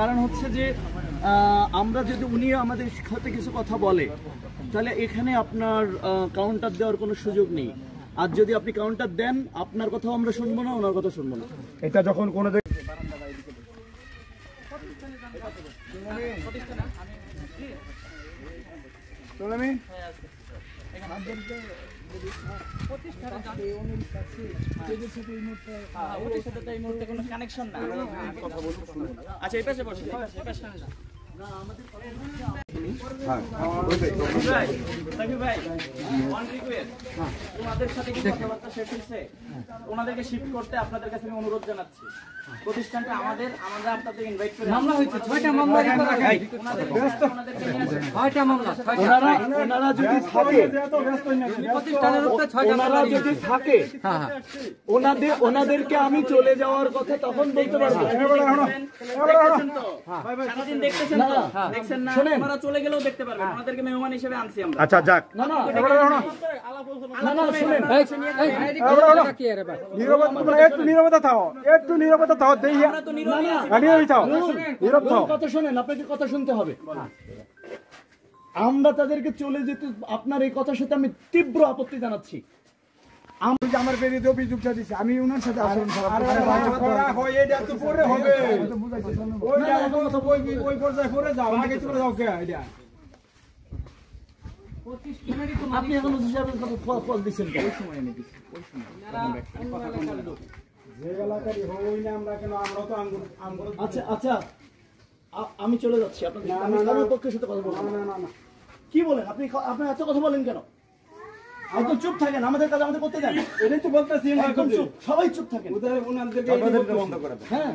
কারণ হচ্ছে যে আমরা যদি উনি আমাদের সাথে কিছু কথা বলে তাহলে এখানে আপনার কাউন্টার দেওয়ার কোনো সুযোগ নেই। আর যদি আপনি কাউন্টার দেন আপনার কথাও আমরা শুনবো না, ওনার কথা শুনবো না। এটা যখন কোনো আচ্ছা এই পাশে বসে ওনাদেরকে শিফট করতে আপনাদের কাছে আমি অনুরোধ জানাচ্ছি। প্রতিষ্ঠানটা আমাদের, আমরা আপনাদের ইনভাইট করে মামলা হয়েছে 6টা মামলা ওনারা যদি থাকে ওনাদেরকে আমি চলে যাওয়ার কথা তখন বলতে পারবো। সারাদিন দেখতেছেন তো, দেখছেন না, ওনারা চলে গেলেও দেখতে পারবেন। ওনাদেরকে মেহমান হিসেবে আনছি আমরা। আচ্ছা যাক, না শুনেন, কথা শোনেন, আপনাকে কথা শুনতে হবে। আমরা তাদেরকে চলে যেতে, আপনার এই কথার সাথে আমি তীব্র আপত্তি জানাচ্ছি। আমার বিরুদ্ধে অভিযোগটা দিচ্ছে, আমি ওনার সাথে আচরণ আপনি এখন ফল দিচ্ছেন আচ্ছা আচ্ছা আমি চলে যাচ্ছি আপনার পক্ষের সাথে কথা বলবো। কি বলেন আপনি? আপনি এত কথা বলেন কেন? একদম চুপ থাকেন, আমাদের কাজ আমাদের করতে দেন। এটাই তো বলতেছি, সবাই চুপ থাকেন। হ্যাঁ,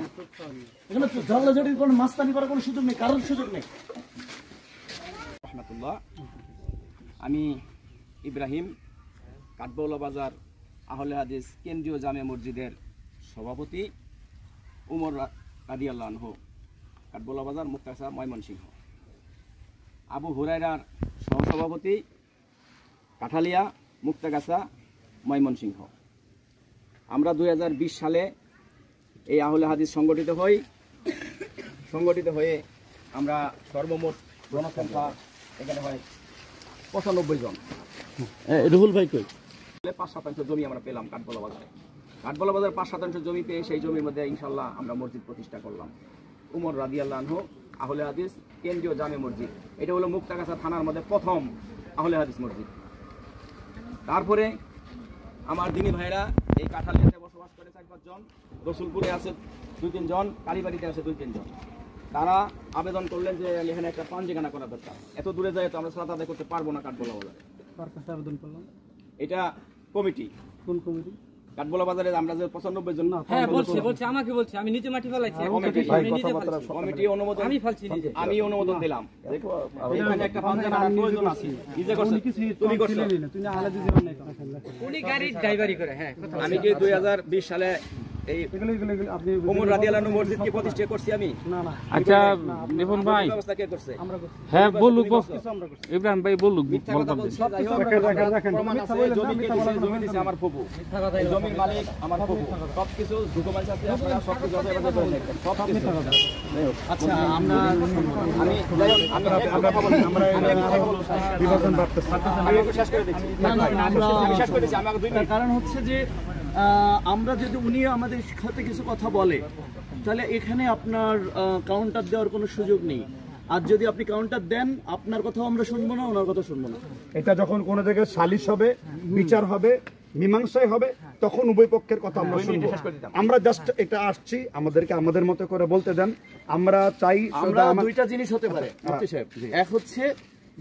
এখানে ঝগড়াঝাটির কোনো মাস্তানি করার কোনো সুযোগ নেই, কারোর সুযোগ নেই। আমি ইব্রাহিম, কাঠবাউলা বাজার আহলে হাদিস কেন্দ্রীয় জামে মসজিদের সভাপতি, উমর রাদিয়াল্লাহু আনহু, কাঠবাউলা বাজার মুক্তাগাছা ময়মনসিংহ। আবু হুরায়রার সহসভাপতি, কাঠালিয়া মুক্তাগাছা ময়মনসিংহ। আমরা 2020 সালে এই আহলে হাদিস সংগঠিত হয়ে আমরা সর্বমোট জনসংখ্যা এখানে হয় 95 জন। রুহুল ভাই কই? 5-7 জমি আমরা পেলাম কাঠবাউলা বাজারে। কাঠবাউলা বাজার 5-7 জমি পেয়ে সেই জমির মধ্যে ইনশাল্লাহ আমরা মসজিদ প্রতিষ্ঠা করলাম। উমর রাদিয়াল্লাহু আনহু আহলে হাদিস কেন্দ্রীয় জামে মসজিদ। এটা হলো মুক্তাগাছা থানার মধ্যে প্রথম আহলে হাদিস মসজিদ। তারপরে আমার দিনী ভাইরা এই কাঠালিয়াতে বসবাস করে 4-5 জন, রসুলপুরে আছে 2-3 জন, কালীবাড়িতে আছে 2-3 জন। তারা আবেদন করলেন যে এখানে একটা পাঞ্জিখানা করা দরকার। এত দূরে যায় তো আমরা সালাত আদায় করতে পারবো না কাঠবাউলা বাজারে। আবেদন করলাম এটা কমিটি। কোন কমিটি? কাঠবাউলা বাজারে আমরা যে 95 জন। হ্যাঁ বলছে আমাকে বলছে, আমি নিচে মাটি ফেলাইছি। কমিটি অনুমোদন, আমি অনুমোদন দিলাম। দেখো এখানে একটা পাঞ্জিখানার প্রয়োজন আছে। নিজে করছে, তুমি করছো, তুমি আলাদা জীবন নাই। উনি গাড়ি ড্রাইভারি করে। হ্যাঁ, আমি কি 2020 সালে এই উমর রাদিয়াল্লাহু আনহু মসজিদ কি প্রতিষ্ঠা করছি আমি? না। আচ্ছা রিপন ভাই, ব্যবস্থা কে করছে? আমরা করছি। হ্যাঁ বলুক, ইব্রাহিম ভাই বলুক। প্রমাণ আছে, জমি দিছে আমার ফুফু, জমির মালিক আমার ফুফু, সবকিছু ডকুমেন্টস আছে, আপনারা সবকিছু আছে, আমাদের বলে নেবেন সবকিছু। আচ্ছা আমরা বিভাজন বাড়তেছে, আমি শেষ করে দিচ্ছি। কারণ হচ্ছে যে আমরা যদি উনি আমাদের সাথে কিছু কথা বলে তাহলে এখানে আপনার কাউন্টার দেওয়ার কোনো সুযোগ নেই। আর যদি আপনি কাউন্টার দেন আপনার কথাও আমরা শুনবো না, ওনার কথা শুনবো না। এটা যখন কোনো জায়গায় সালিশ হবে, বিচার হবে, মীমাংসায় হবে, তখন উভয় পক্ষের কথা আমরা শুনবো। আমরা জাস্ট এটা আসছি, আমাদেরকে আমাদের মতো করে বলতে দেন। আমরা চাই, আমরা দুইটা জিনিস হতে পারে মুফতি সাহেব। এক হচ্ছে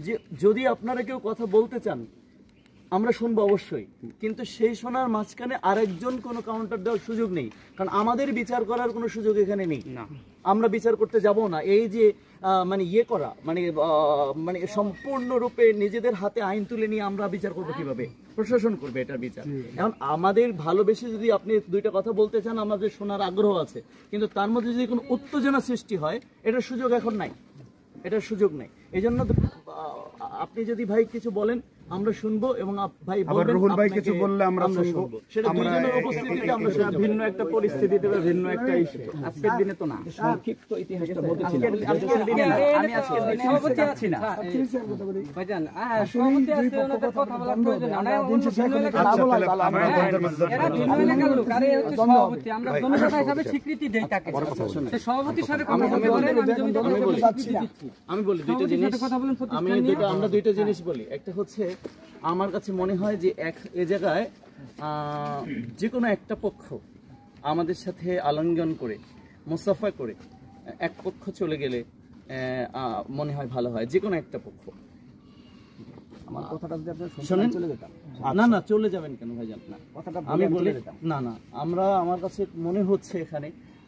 যে যদি আপনারা কেউ কথা বলতে চান আমরা শুনবো অবশ্যই, কিন্তু সেই শোনার মাঝখানে আরেকজন কোনো কাউন্টার দেওয়ার সুযোগ নেই। কারণ আমাদের বিচার করার কোনো সুযোগ এখানে নেই, আমরা বিচার করতে যাব না। এই যে মানে করা মানে সম্পূর্ণরূপে নিজেদের হাতে আইন তুলে নিয়ে আমরা বিচার করবো কিভাবে? প্রশাসন করবে এটার বিচার। এখন আমাদের ভালোবেসে যদি আপনি দুইটা কথা বলতে চান, আমাদের শোনার আগ্রহ আছে, কিন্তু তার মধ্যে যদি কোনো উত্তেজনা সৃষ্টি হয় এটার সুযোগ এখন নাই, এটার সুযোগ নেই। এই জন্য আপনি যদি ভাই কিছু বলেন আমরা শুনবো এবং ভাই আবার বলবেন, রুহুল ভাই আপনাকে কিছু বললে আমরা শুনবো। সেটা আমরা দুইজনের উপস্থিতিতে আমরা সেটা শুনবো। ভিন্ন একটা পরিস্থিতিতে বা ভিন্ন একটা ইস্যু। আজকের দিনে তো না, সংক্ষিপ্ত ইতিহাসটা বলতেছিলাম। আজকের দিনে না, আমি আজকের দিনে সভাপতি যাচ্ছি না। ভাইজান সভাপতি আছে, ওনাদের কথা বলার প্রয়োজন নেই। আমরা অন্য ভিন্ন এলাকার আচ্ছা লোক। তাহলে আমরা বন্ধের মধ্যে এরা ভিন্ন এলাকার লোক, আর এ হচ্ছে সভাপতি। আমরা জমিদাতা হিসাবে স্বীকৃতি দেই তাকে। সে সভাপতির সাথে কথা বলতে বলেন, আমি জমিদাতা হিসাবে স্বীকৃতি দিচ্ছি। আমি বলি দুইটা সভাপতির জিনিস, সাথে কথা বলেন প্রতিষ্ঠান নিয়ে। আমরা দুইটা জিনিস বলি। একটা হচ্ছে আমার কাছে মনে হয় যে এ জায়গায় যে কোনো একটা পক্ষ আমাদের সাথে আলিঙ্গন করে মুসাফা করে এক পক্ষ চলে গেলে মনে হয় ভালো হয়, যে কোনো একটা পক্ষ। আমার কথাটা যদি আপনার শোনেন, চলে যেতাম, না না চলে যাবেন কেন ভাইজান? না কথাটা আমি বলি না না, আমার কাছে মনে হচ্ছে এখানে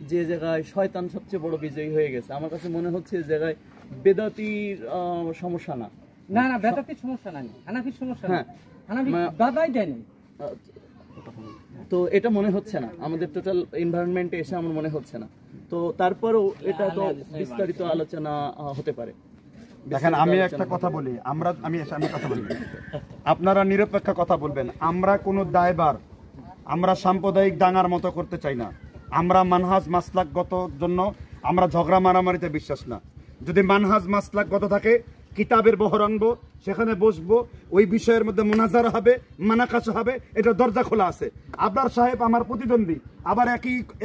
যে জায়গায় শয়তান সবচেয়ে বড় বিজয়ী হয়ে গেছে, আমার কাছে মনে হচ্ছে এই জায়গায় বেদাতির সমস্যা না। না না, বেদাতির সমস্যা নাই, হানাফির সমস্যা নাই। হ্যাঁ। হানাফি বাধাই দেয়নি। তো এটা মনে হচ্ছে না, আমাদের টোটাল এনভায়রনমেন্টে এসে আমার মনে হচ্ছে না। তো তারপরেও এটা তো বিস্তারিত আলোচনা হতে পারে। দেখেন আমি একটা কথা বলি, আমি কথা বলি, আপনারা নিরপেক্ষ কথা বলবেন। আমরা কোনো দায়বার আমরা সাম্প্রদায়িক দাঙ্গার মতো করতে চাই না। আমরা মানহাজ মাসলাকগত জন্য আমরা ঝগড়া মারামারিতে বিশ্বাস না। যদি মানহাজ মাসলাকগত থাকে, কিতাবের বহর আনবো, সেখানে বসবো, ওই বিষয়ের মধ্যে মুনাজারা হবে, মানাকাশ হবে, এটা দরজা খোলা আছে। আবরার সাহেব আমার প্রতিদ্বন্দ্বী, আবার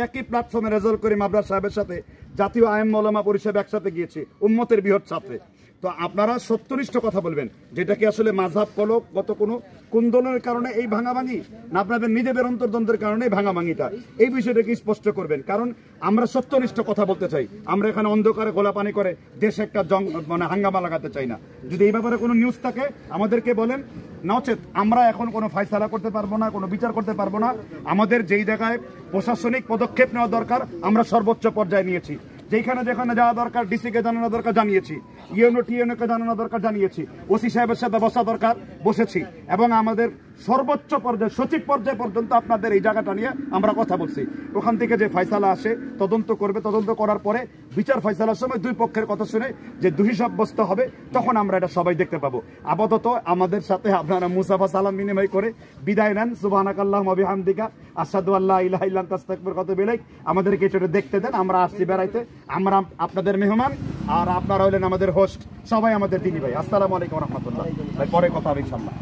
একই প্ল্যাটফর্মে রেজাল্ট করিম আবরার সাহেবের সাথে জাতীয় আইন মওলামা পরিষদ একসাথে গিয়েছি, উম্মতের বৃহৎ ছাত্রে। তো আপনারা সত্যনিষ্ঠ কথা বলবেন, যেটা কি আসলে মাযহাব কলকগত কোনো কুন্দলের কারণে এই ভাঙাভাঙি, না আপনাদের নিজেদের অন্তর্দ্বন্দ্বের কারণে এই ভাঙাভাঙিটা, এই বিষয়টাকে স্পষ্ট করবেন। কারণ আমরা সত্যনিষ্ঠ কথা বলতে চাই, আমরা এখানে অন্ধকারে গোলাপানি করে দেশে একটা হাঙ্গামা লাগাতে চাই না। যদি এই ব্যাপারে কোনো নিউজ থাকে আমাদেরকে বলেন, নচেত আমরা এখন কোনো ফায়সালা করতে পারবো না, কোনো বিচার করতে পারবো না। আমাদের যেই জায়গায় প্রশাসনিক পদক্ষেপ নেওয়া দরকার আমরা সর্বোচ্চ পর্যায়ে নিয়েছি। যেখানে যেখানে যাওয়া দরকার, ডিসিকে জানানো দরকার জানিয়েছি, টিএনওকে জানানো দরকার জানিয়েছি, ওসি সাহেবের সাথে বসা দরকার বসেছি, এবং আমাদের সর্বোচ্চ পর্যায়ে সচিব পর্যায়ে পর্যন্ত আপনাদের এই জায়গাটা নিয়ে আমরা কথা বলছি। ওখান থেকে যে ফয়সালা আসে তদন্ত করবে, তদন্ত করার পরে বিচার ফয়সালার সময় দুই পক্ষের কথা শুনে যে দোষী সাব্যস্ত হবে, তখন আমরা এটা সবাই দেখতে পাবো। আপাতত আমাদের সাথে আপনারা মুসাফা সালাম বিনিময় করে বিদায় নেন। সুবহানাকাল্লাহুম্মা ওয়া বিহামদিকা আশহাদু আল্লা ইলাহা ইল্লা আনতা আস্তাগফিরুকা ওয়া আতুবু ইলাইক। আমাদেরকে এটা দেখতে দেন, আমরা আসছি বেড়াইতে, আমরা আপনাদের মেহমান, আর আপনারা হলেন আমাদের হোস্ট। সবাই আমাদের দিনী ভাই। আসসালামু আলাইকুম ওয়া রাহমাতুল্লাহ। পরে কথা হবে ইনশাআল্লাহ।